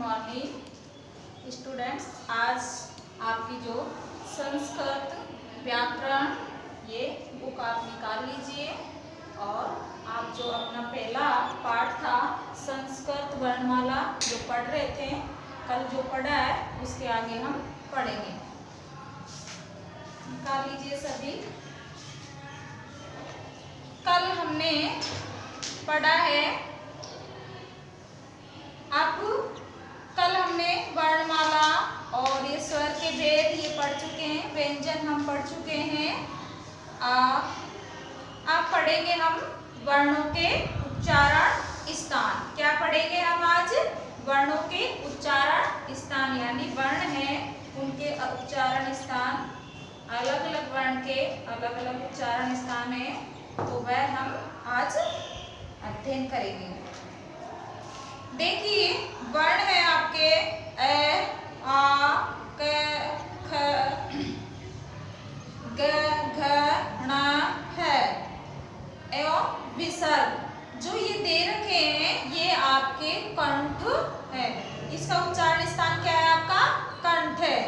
Morning students. आज आपकी जो संस्कृत व्याकरण ये बुक आप निकाल लीजिए और आप जो अपना पहला पाठ था संस्कृत वर्णमाला जो पढ़ रहे थे, कल जो पढ़ा है उसके आगे हम पढ़ेंगे। निकाल लीजिए सभी। कल हमने पढ़ा है, अब कल हमने वर्णमाला और ये स्वर के भेद ये पढ़ चुके हैं, व्यंजन हम पढ़ चुके हैं। अब पढ़ेंगे हम वर्णों के उच्चारण स्थान। क्या पढ़ेंगे हम आज? वर्णों के उच्चारण स्थान, यानी वर्ण है उनके उच्चारण स्थान। अलग अलग वर्ण के अलग अलग उच्चारण स्थान है, तो वह हम आज अध्ययन करेंगे। देखिए वर्ण है आपके ए, आ, क, ख, ग, घ, ण, है एवं विसर्ग जो ये दे रखे हैं ये आपके कंठ है। इसका उच्चारण स्थान क्या है? आपका कंठ है।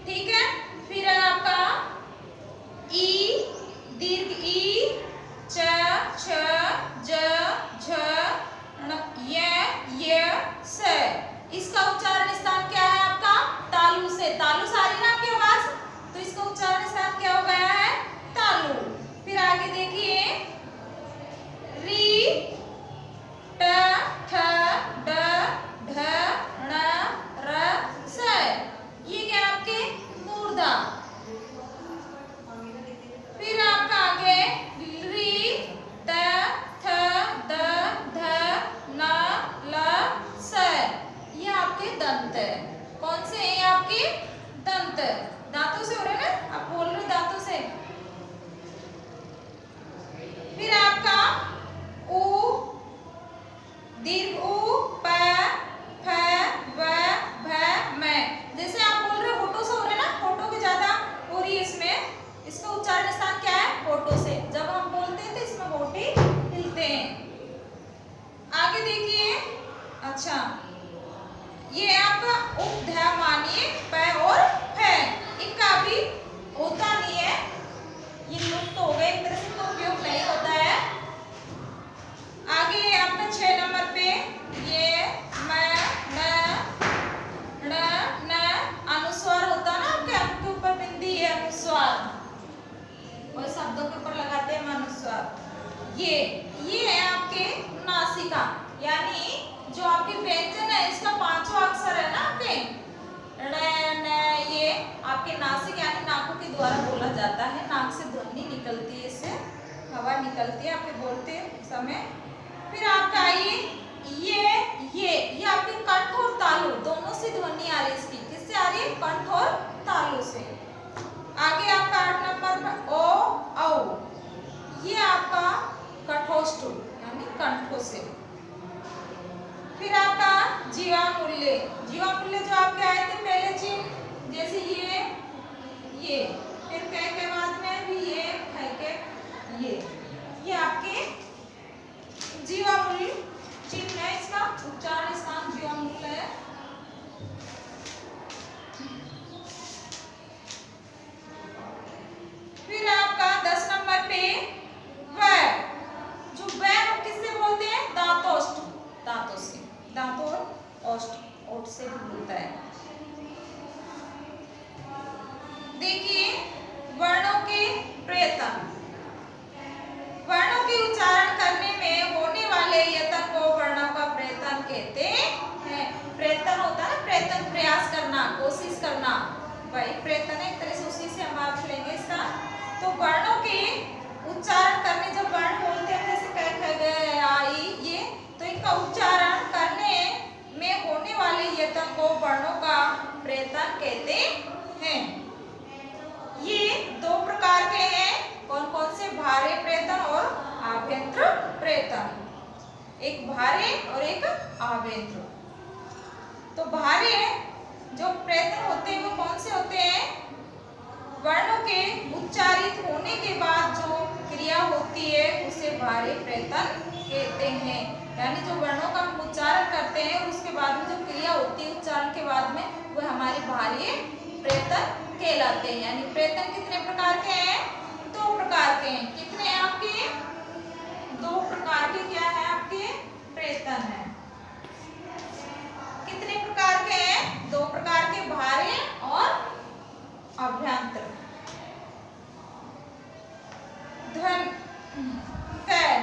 ठीक है। फिर है आपका ई, दीर्घ ई, च, छ, ज, झ, य, स। इसका उच्चारण स्थान क्या है आपका? तालु से। तालु से आ रही है ना आपकी आवाज, तो इसका उच्चारण स्थान क्या हो गया है? तालु। फिर आगे देखिए री, ट, ठ, ड, ढ, ण, र, स। ये क्या आपके? मूर्धा। फिर आपका आगे री, ट, थ, द, ध, न, ल, स। ये आपके दंत है। कौन से हैं आपके? दंत। दांतों से हो रहे हैं ना, आप बोल रहे दांतों से। फिर आपका उ, दीर्घ उ, प, फ, व, भ, म। जैसे आप बोल रहे होठों से हो रहे ना, होठों की ज्यादा हो रही है इसमें। इसका उच्चारण स्थान क्या है? होठों से। जब हम बोलते हैं तो इसमें होठे हिलते हैं। आगे देखिए, अच्छा ये आपका उपधा मानिए प और फ, इनका भी होता नहीं है, ये लुप्त हो गए, एक तरह से तो उपयोग नहीं होता है। आगे आपका 6 नंबर पे ये म, न अनुस्वार होता ना आपके, आपके ऊपर बिंदी है अनुस्वार, और शब्दों के ऊपर लगाते हैं अनुस्वार। ये है आपके नासिका, यानी जो आपके व्यंजन है इसका पांचवा अक्षर है ना आपके ण, न, ये आपके नासिक यानी नाकों के द्वारा बोला जाता है। नाक से ध्वनि निकलती है, इससे हवा निकलती है आपके बोलते समय। फिर आपका आइए ये आपके कंठ और तालु दोनों से ध्वनि आ रही है इसकी। किससे आ रही है? कंठ और तालु से। आगे आपका 8 नंबर पर ओ, औ, ये आपका कंठोष्ठ यानी कंठों से। फिर आपका जीवामूल्य, जीवामूल्य जो आपके आए थे पहले चिन्ह, जैसे ये फिर कह के बाद में भी ये कह के ये आपके जीवामूल्य चिन्ह है। इसका उच्चारण स्थान जीवामूल्य है। फिर आपका 10 नंबर पे व, जो व किससे बोलते हैं? दांतोष्ठ, दांतों से। दांतों और ओठ से भी बोलता है। देखिए वर्णों के प्रयत्न, वर्णों के उच्चारण करने में होने वाले यत्न को वर्णों का प्रयत्न कहते हैं। प्रयत्न होता है, प्रयत्न प्रयास करना, कोशिश करना, वही प्रयत्न है। एक तरह से उसी से हम अर्थ लेंगे इसका। तो वर्णों के उच्चारण करने, जब वर्ण बोलते हैं जैसे क, ख, ग, आई, ये, तो इनका उच्चारण करने में होने वाले यत्न को वर्णों का प्रयत्न कहते हैं। ये दो प्रकार के हैं, कौन कौन से? भारे प्रयत्न और आभ्यंतर प्रयत्न। एक भारे और एक आभ्यंतर। तो भारे जो प्रयत्न होते हैं वो कौन से होते हैं? वर्णों के उच्चारित होने के बाद जो क्रिया होती है उसे भारे प्रयत्न कहते हैं। यानी जो वर्णों का हम उच्चारण करते हैं उसके बाद में जो भारी प्रेतन कहलाते हैं। यानी प्रेतन कितने प्रकार के हैं? 2 प्रकार के हैं। कितने हैं आपके? 2 प्रकार के क्या है आपके? प्रेतन है। कितने प्रकार के हैं? 2 प्रकार के, बाह्य और अभ्यंतर।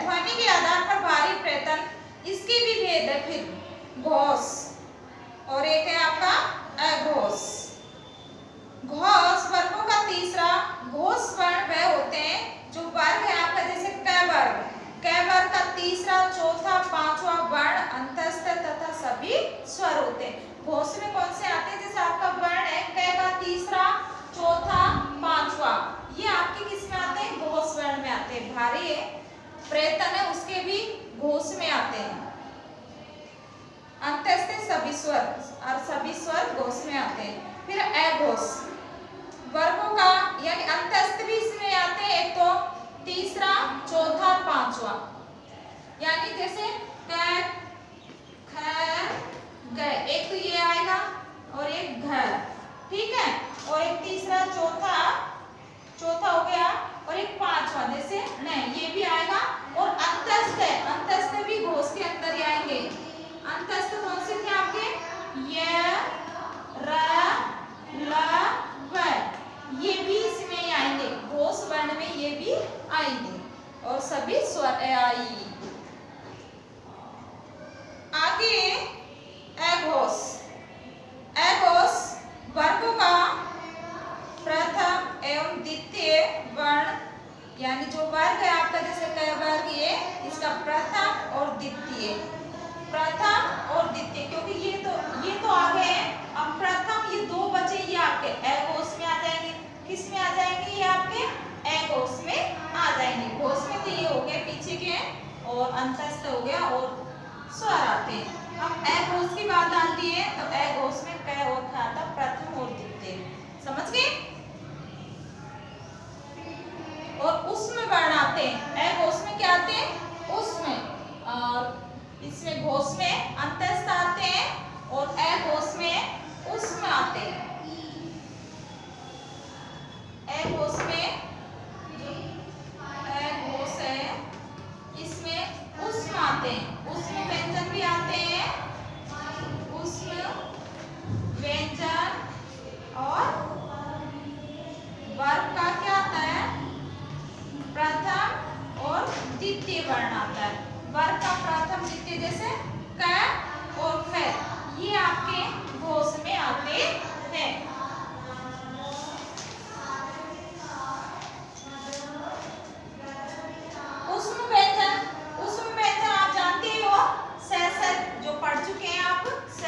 ध्वनि के आधार पर भारी प्रेतन, इसके भी भेद है फिर। घोष और एक है आपका अघोष। घोष वर्गों का तीसरा। घोष वर्ण वह होते हैं जो वर्ग है आपका, जैसे क वर्ग। क वर्ग का तीसरा, चौथा, पांचवा वर्ण अंतस्थ तथा सभी स्वर होते हैं। घोष में कौन से आते हैं? जैसे आपका वर्ण है क का तीसरा, चौथा, पांचवा, ये आपके किस में आते हैं? घोष वर्ण में आते हैं। भारी प्रेतन है उसके भी घोष में आते हैं। अंतस्थ सभी स्वर और सभी स्वर घोष में आते हैं। फिर अघोष वर्गों का, यानी अंतस्थ भी इसमें आते हैं। एक तो तीसरा, चौथा, पांचवा, यानी जैसे क, ख, ग, एक तो ये आएगा और एक घ, ठीक है, और एक तीसरा, चौथा हो गया, और एक पांचवा जैसे नहीं, ये भी आएगा। और अंतस्थ है, अंतस्थ भी घोष के अंदर ही आएंगे। अंतस्थ कौन से थे आपके? य, र, ल, व, ये भी इसमें ही आएंगे। घोष वर्ण में ये भी आएंगे और सभी स्वर आई। आगे अघोष। अघोष वर्गों का प्रथम एवं द्वितीय वर्ण, यानी जो वर्ग है आपका, जैसे क वर्ग, ये इसका प्रथम और द्वितीय, प्रथम और द्वितीय, क्योंकि ये तो आ गए हैं। अब प्रथम ये 2 बचे, ये आपके अघोष में आ जाएंगे। किस में आ जाएंगे? ये आपके अघोष में आ जाएंगे। घोष में तो ये हो गए पीछे के, और अंतस्थ हो गया और स्वर आते हैं। अब अघोष की बात आती है तो अघोष में क और ख आता, प्रथम और द्वितीय। समझ गए? और उसमें वर्ण आते हैं। अघोष में क्या आते हैं? उसमें, और इसमें घोष में अंतस्थ आते हैं और अघोष में उसमें आते हैं। अघोष में अघोष है, इसमें उसमें आते हैं। उसमें व्यंजन भी आते हैं, उसमें व्यंजन, और वर्ग का क्या आता है? प्रथम और द्वितीय वर्ण आता है। वर्ग का प्रथम, द्वितीय, जैसे क और ख, ये आपके घोष में आते हैं। उसमें व्यंजन आप जानते ही हो, स जो पढ़ चुके हैं आप, स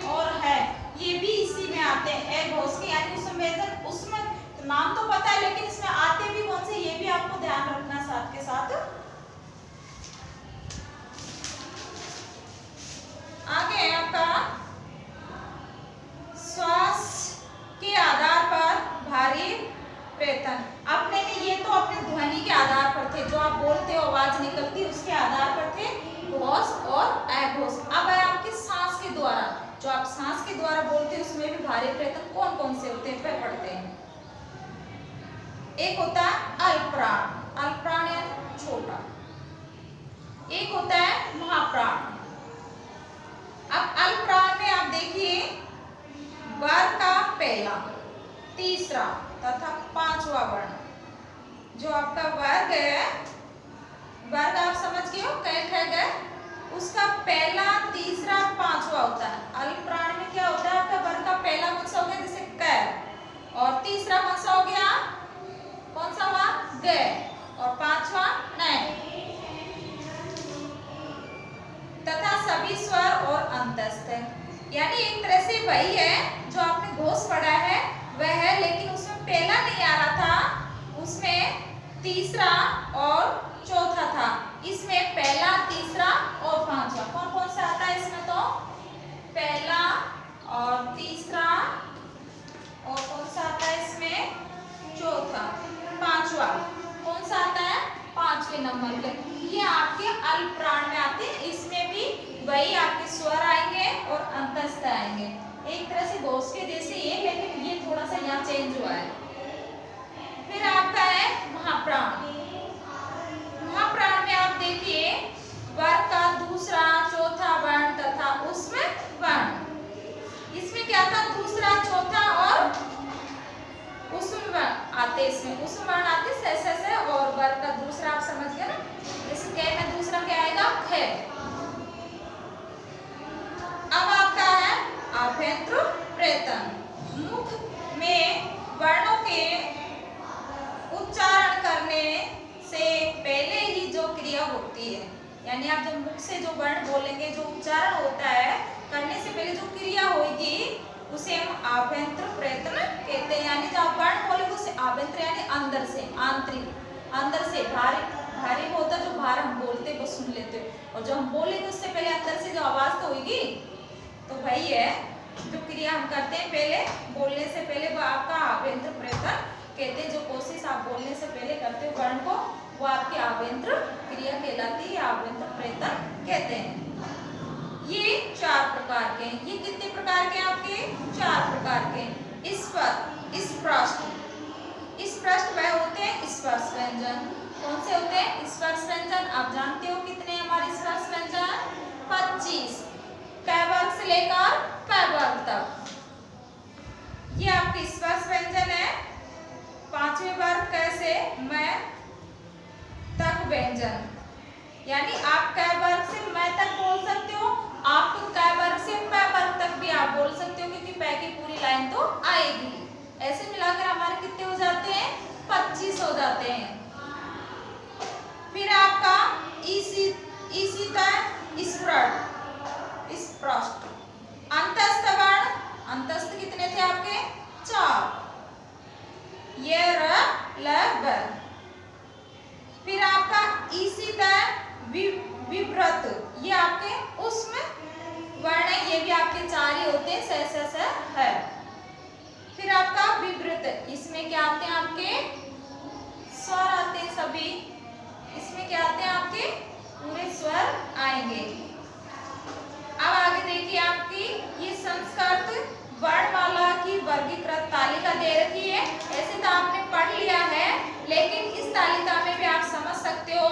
और है, ये भी इसी में आते हैं। अघोष के, यानी उसमें व्यंजन, उसमें नाम तो पता है लेकिन इसमें आते भी कौन से, ये भी आपको ध्यान रखना साथ के साथ। आगे आपका श्वास के आधार पर भारी प्रेतन। अपने में ये तो अपने ध्वनि के आधार पर थे, जो आप बोलते हो आवाज निकलती उसके आधार पर थे घोष और अघोष। अब है आपके सांस के द्वारा, जो आप सांस के द्वारा बोलते हैं उसमें भी भारी प्रेतन कौन कौन से होते हैं वह पढ़ते हैं। एक होता है अल्पप्राण, अल्पप्राण यानी छोटा। एक होता है महाप्राण। अब अल्पप्राण में आप देखिए, वर्ग का पहला, तीसरा तथा पांचवा वर्ण, जो आपका वर्ग है, वर्ग आप समझ गए हो, क, उसका पहला, तीसरा, पांचवा होता है। अल्पप्राण में क्या होता है? आपका वर्ग का पहला कौन सा हो गया? जैसे क, और तीसरा कौन सा हो गया? कौन सा हुआ? ग, और पांचवा नहीं, तथा सभी स्वर और अंतस्थ है। यानी एक तरह से वही है जो आपने घोष पढ़ा है वह है, लेकिन उसमें पहला नहीं आ रहा था, उसमें तीसरा और चौथा था। इसमें पहला, तीसरा और पांचवा। कौन कौन सा आता है इसमें? तो पहला और तीसरा, और कौन सा आता है इसमें? चौथा। पांचवा कौन सा आता है? पांचवें नंबर पे। ये आपके अल्पप्राण में आते हैं। इसमें भी वही आपके स्वर आएंगे और अंतस्थ आएंगे। जाएंगे। एक तरह से घोष के जैसे ही है, लेकिन ये थोड़ा सा यहाँ चेंज हुआ है। फिर आपका है महाप्राण। महाप्राण में आप देखिए वर्ग का दूसरा, चौथा वर्ण तथा उसमें वर्ण। इसमें क्या था, दूसरा, चौथा और उसमें वर्ण आते, इसमें उसमें वर्ण आते से और वर्ग का दूसरा आप समझ गए ना। जैसे कै में दूसरा क्या आएगा, खे। अब आपका है आभ्यंतर प्रेतन। मुख में वर्णों के उच्चारण करने से पहले ही जो क्रिया होती है, यानी आप जब मुख से जो वर्ण बोलेंगे, जो उच्चारण होता है, करने से पहले जो क्रिया होगी उसे हम आभ्यंतर प्रयत्न कहते हैं। यानी जब आप वर्ण बोलेंगे उसे आभ्यंतर यानी अंदर से, आंतरिक, अंदर से। भारी होता जो बाहर हम बोलते वो सुन लेते, और जो हम बोलेंगे उससे पहले अंदर से जो आवाज तो होगी, तो वही है जो क्रिया हम करते हैं पहले बोलने से पहले, वो आपका आभ्यंतर प्रयत्न कहते हैं। जो कोशिश आप बोलने से पहले करते हो वर्ण को, वो आपकी आभ्यंतर क्रिया कहलाती है, आभ्यंतर प्रयत्न कहते हैं। ये 4 प्रकार के हैं। ये कितने प्रकार के आपके, 4 प्रकार के। इस पृष्ठ वह होते हैं स्पर्श व्यंजन। कौन से होते हैं, स्पर्श व्यंजन। आप जानते हो कितने हमारे स्पर्श व्यंजन, 25, क वर्ग से लेकर प वर्ग तक। ये आपके स्पर्श व्यंजन है। 5वें वर्ग कैसे, मैं तक व्यंजन, यानी आप क वर्ग से मैं तक बोल सकते हो, आप क वर्ग से प वर्ग तक भी आप बोल सकते हो, क्योंकि प की पूरी लाइन तो आएगी। ऐसे मिलाकर हमारे कितने हो जाते हैं, 25 हो जाते हैं। फिर आपका इसी स्पृष्ट। अंतस्थ वर्ण, अंतस्थ कितने थे आपके, 4, ये र ल व। फिर आपका इसी विव्रत, ये आपके उसमें वर्ण है, ये भी आपके 4 ही होते हैं, स है। फिर आपका विवृत, इसमें क्या आते हैं आपके स्वर आते हैं सभी, इसमें क्या आते हैं आपके पूरे स्वर आएंगे। अब आगे देखिए आपकी ये संस्कृत वर्णमाला की वर्गीकृत तालिका दे रखी है। ऐसे तो आपने पढ़ लिया है, लेकिन इस तालिका में भी आप समझ सकते हो।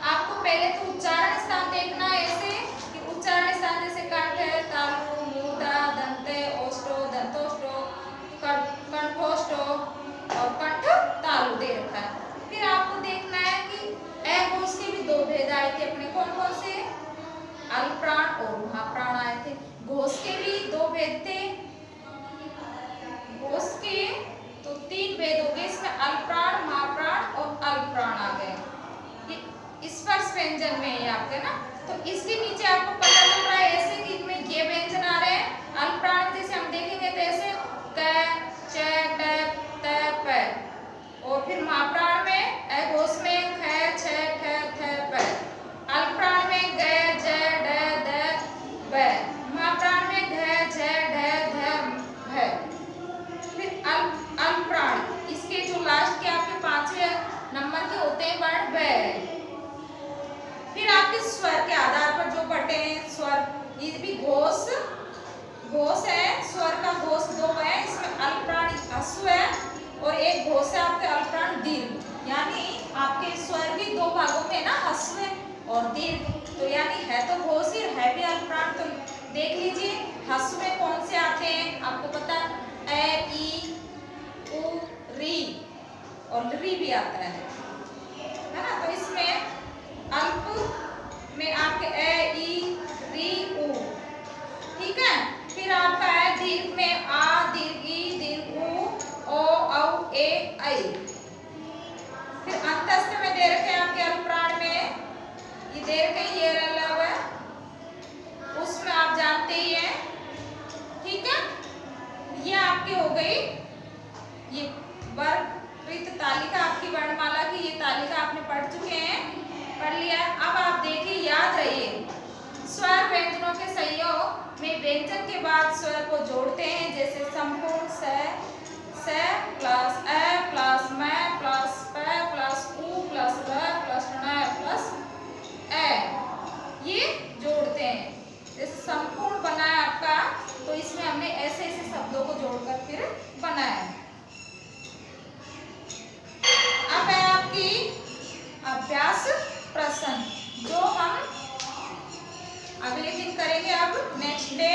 आपको पहले तो उच्चारण स्थान देखना है, ऐसे कि उच्चारण स्थान जैसे कंठ, तालु, मूर्धा, दंते, ओष्ठो, दंतोष्ठो, कंठोष्ठो और कंठ तालु दे रखा है। फिर आपको देखना है कि घोष के भी 2 भेद आए थे अपने, कौन कौन से, अल्पप्राण और महाप्राण आए थे। घोष के भी 2 भेद थे, घोष के तो 3 भेद हो गए, इसमें अल्पप्राण, महाप्राण और अल्पप्राण आ गए। ये स्पर्श व्यंजन में है आपके ना, तो इसके नीचे आपको पता चल रहा है ऐसे कि इनमें ये व्यंजन आ रहे हैं। अल्पप्राण जैसे हम देखेंगे तो ऐसे क, च, ट, त, प, और फिर महाप्राण में घोष में ख, छ, ठ, थ, प, अल्पप्राण में ग, ज, ड, द, ब, महाप्राण में घ, झ, ढ, ध, भ। फिर अल्पप्राण, इसके जो लास्ट के आपके 5वें नंबर के होते हैं वर्ण ब। फिर आपके स्वर के आधार पर जो बटे हैं स्वर, ये भी घोष है, स्वर का घोष 2 है, इसमें अल्पप्राण ह्रस्व है और एक घोष है आपके अल्पप्राण दीर्घ। यानी आपके स्वर भी 2 भागों में ना, ह्रस्व और दीर्घ, तो यानी है तो घोष ही है भी अल्पप्राण। तो देख लीजिए ह्रस्व में कौन से आते हैं, आपको पता है ए, ई, उ, री और री भी आता है ना। तो इसमें अल्प में आपके ए, ई, री, उ, ठीक है। फिर आपका है दीर्घ में आ, दीर्घ ई, दीर्घ उ, ओ, औ, ए, ऐ। फिर अंतस्थ में दे रखे हैं आपके अल्पप्राण में, ये दे रखे हैं ये रलव, उसमें आप जानते ही हैं, ठीक है। ये आपकी हो गई ये वर्गीकृत तालिका, आपकी वर्णमाला की ये तालिका आपने पढ़ चुके हैं, पढ़ लिया। अब आप देखिए, याद रहिए स्वर व्यंजनों के संयोग में व्यंजन के बाद स्वर को जोड़ते हैं, जैसे संपूर्ण स प्लस अ प्लस म प्लस प प्लस उ प्लस र प्लस ण प्लस ए, ये जोड़ते हैं। जैसे संपूर्ण बना है आपका, तो इसमें करेंगे अब नेक्स्ट डे।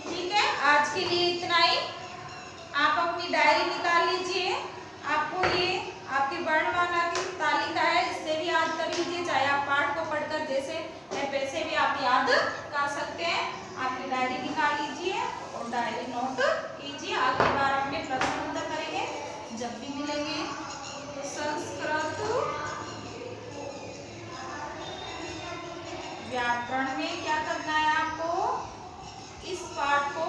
ठीक है, आज के लिए इतना ही। आप अपनी डायरी निकाल लीजिए। आपको ये आपकी वर्णमाला की तालिका है, इससे भी याद कर लीजिए, चाहे आप पाठ को पढ़कर जैसे वैसे भी आप याद कर सकते हैं। आपकी डायरी निकाल लीजिए और डायरी नोट कीजिए। अगली बार अपने प्रश्न उत्तर करेंगे जब भी मिलेंगे। तो संस्कृत व्याकरण में क्या करना है, आपको इस पाठ को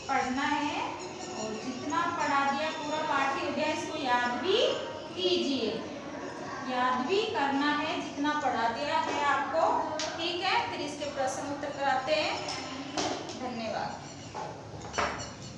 पढ़ना है और जितना पढ़ा दिया पूरा पाठ ही हो गया, इसको याद भी कीजिए। याद भी करना है जितना पढ़ा दिया है आपको। ठीक है, फिर इसके प्रश्न उत्तर कराते हैं।